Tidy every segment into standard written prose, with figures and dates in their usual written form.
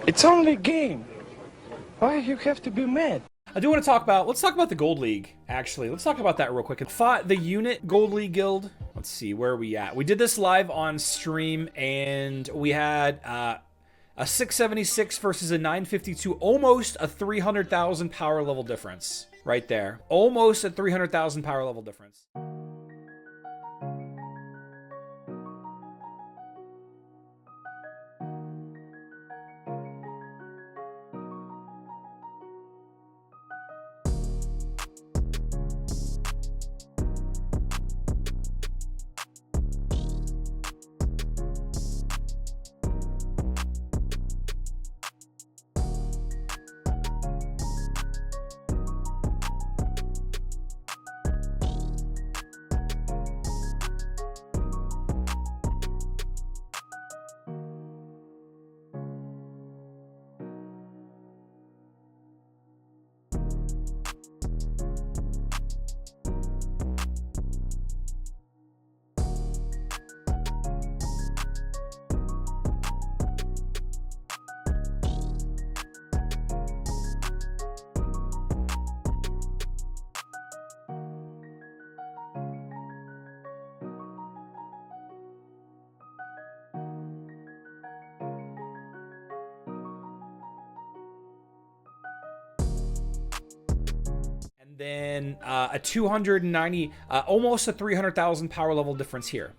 It's only a game. Why you have to be mad? I do want to talk about, let's talk about the Gold League, actually. Let's talk about that real quick. I fought the Unit Gold League Guild. Let's see, where are we at? We did this live on stream, and we had a 676 versus a 952, almost a 300,000 power level difference right there. Almost a 300,000 power level difference. Then a 290, almost a 300,000 power level difference here.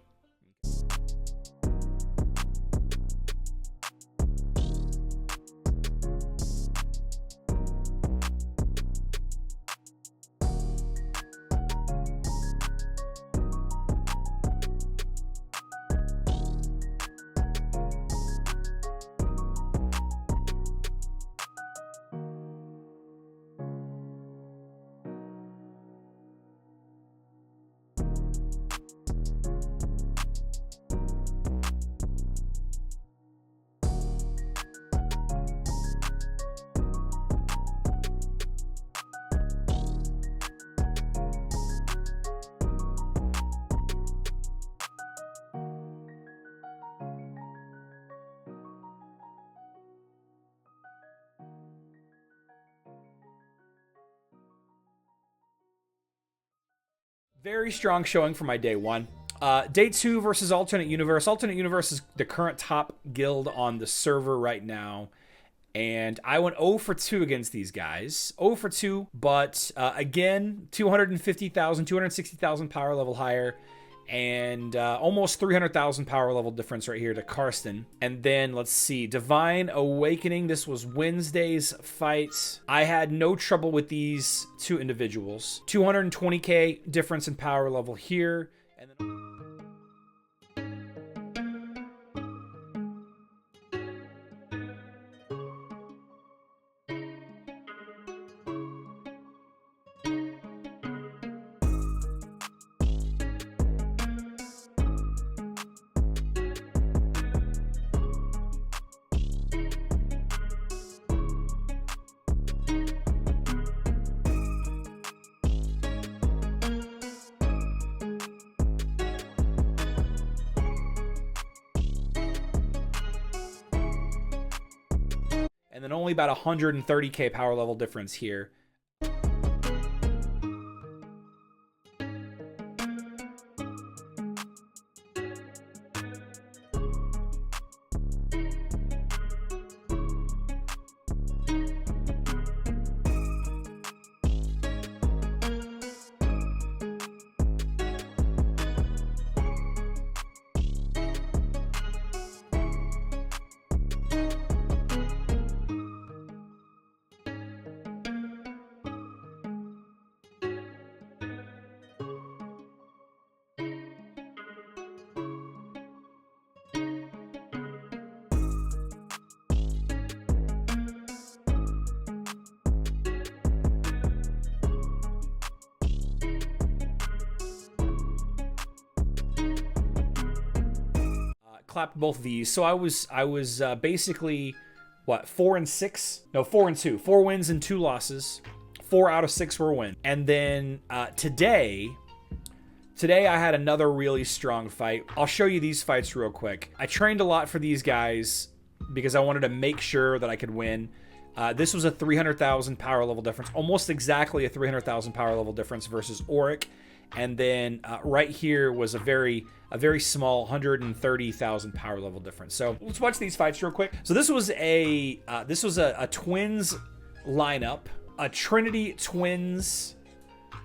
Very strong showing for my day one. Day two versus Alternate Universe. Alternate Universe is the current top guild on the server right now. And I went 0 for 2 against these guys. 0 for 2, but again, 250,000, 260,000 power level higher. And almost 300,000 power level difference right here to Karsten. And then let's see, Divine Awakening. This was Wednesday's fight. I had no trouble with these two individuals. 220k difference in power level here. And then only about 130k power level difference here. Clapped both of these. So I was basically what, 4 and 6? No, 4 and 2. 4 wins and 2 losses. 4 out of 6 were wins. And then today I had another really strong fight. I'll show you these fights real quick. I trained a lot for these guys because I wanted to make sure that I could win. This was a 300,000 power level difference, almost exactly a 300,000 power level difference versus Auric. And then right here was a very small 130,000 power level difference. So let's watch these fights real quick. So this was a twins lineup, a Trinity twins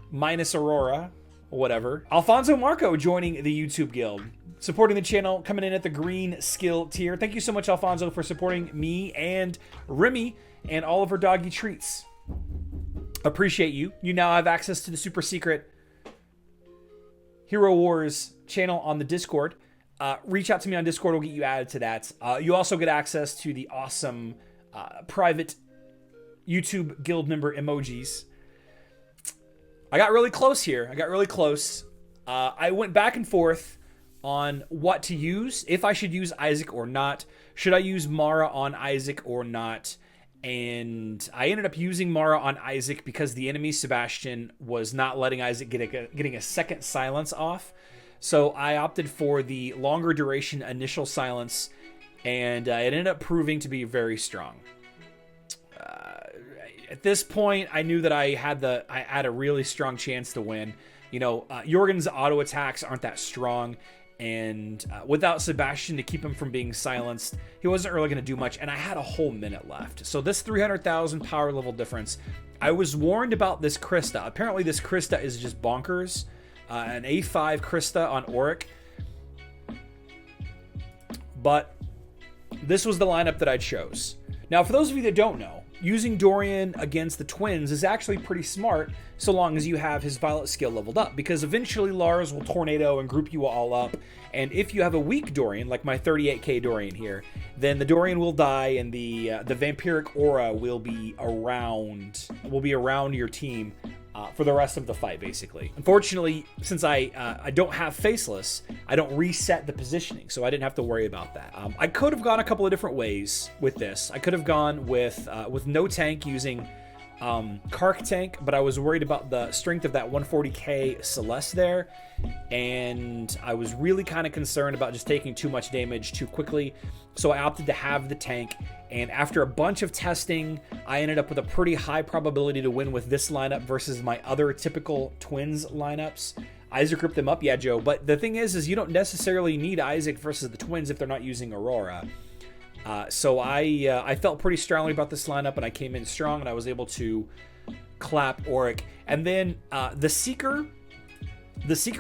minus Aurora, whatever. Alfonso Marco joining the YouTube guild, supporting the channel, coming in at the green skill tier. Thank you so much, Alfonso, for supporting me and Remy and all of her doggy treats. Appreciate you. You now have access to the super secret Hero Wars channel on the Discord. Reach out to me on Discord. We'll get you added to that. You also get access to the awesome private YouTube guild member emojis. I got really close here. I went back and forth on what to use, if I should use Isaac or not. Should I use Mara on Isaac or not? And I ended up using Mara on Isaac because the enemy Sebastian was not letting Isaac getting a second silence off. So I opted for the longer duration initial silence, and it ended up proving to be very strong. At this point, I knew that I had a really strong chance to win. You know, Jorgen's auto attacks aren't that strong, and without Sebastian to keep him from being silenced, he wasn't really going to do much, and I had a whole minute left. So this 300,000 power level difference, I was warned about this Krista. Apparently this Krista is just bonkers. An A5 Krista on Auric. But this was the lineup that I chose. Now, for those of you that don't know, using Dorian against the twins is actually pretty smart so long as you have his Violet skill leveled up, because eventually Lars will tornado and group you all up, and if you have a weak Dorian, like my 38k Dorian here, then the Dorian will die and the vampiric aura will be around your team for the rest of the fight, basically. Unfortunately, since I don't have Faceless, I don't reset the positioning, so I didn't have to worry about that. I could have gone a couple of different ways with this. I could have gone with no tank using Kark tank, but I was worried about the strength of that 140k Celeste there, and I was really kind of concerned about just taking too much damage too quickly, so I opted to have the tank. And after a bunch of testing, I ended up with a pretty high probability to win with this lineup versus my other typical twins lineups. Isaac ripped them up, yeah, Joe, but the thing is you don't necessarily need Isaac versus the twins if they're not using Aurora. So I felt pretty strongly about this lineup, and I came in strong, and I was able to clap Auric. And then the Seeker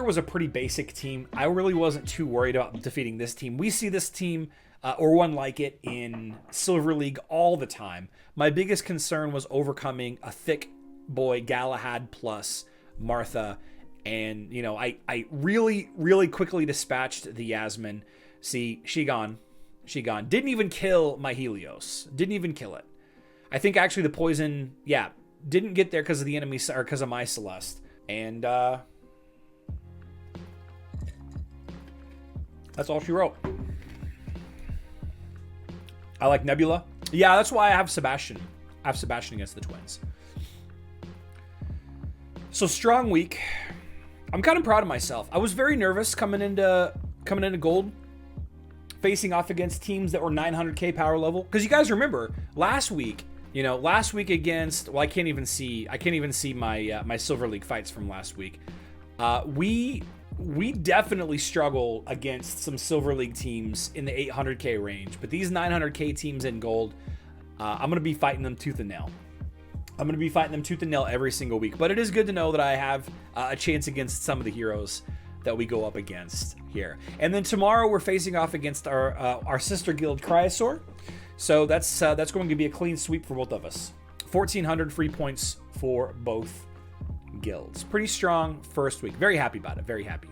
was a pretty basic team. I really wasn't too worried about defeating this team. We see this team or one like it in Silver League all the time. My biggest concern was overcoming a thick boy Galahad plus Martha, and you know, I really quickly dispatched the Yasmin. See, she gone. Didn't even kill my Helios. Didn't even kill it. I think actually the poison, yeah, didn't get there because of the enemy, or because of my Celeste. And that's all she wrote. I like Nebula. Yeah, that's why I have Sebastian. I have Sebastian against the twins. So strong week. I'm kind of proud of myself. I was very nervous coming into gold, facing off against teams that were 900k power level. Because you guys remember last week against, well, I can't even see my my Silver League fights from last week. We definitely struggle against some Silver League teams in the 800k range, but these 900k teams in gold, I'm going to be fighting them tooth and nail. Every single week, but it is good to know that I have a chance against some of the heroes that we go up against here. And then tomorrow we're facing off against our sister guild Cryosaur. So that's going to be a clean sweep for both of us. 1,400 free points for both guilds. Pretty strong first week. Very happy about it. Very happy.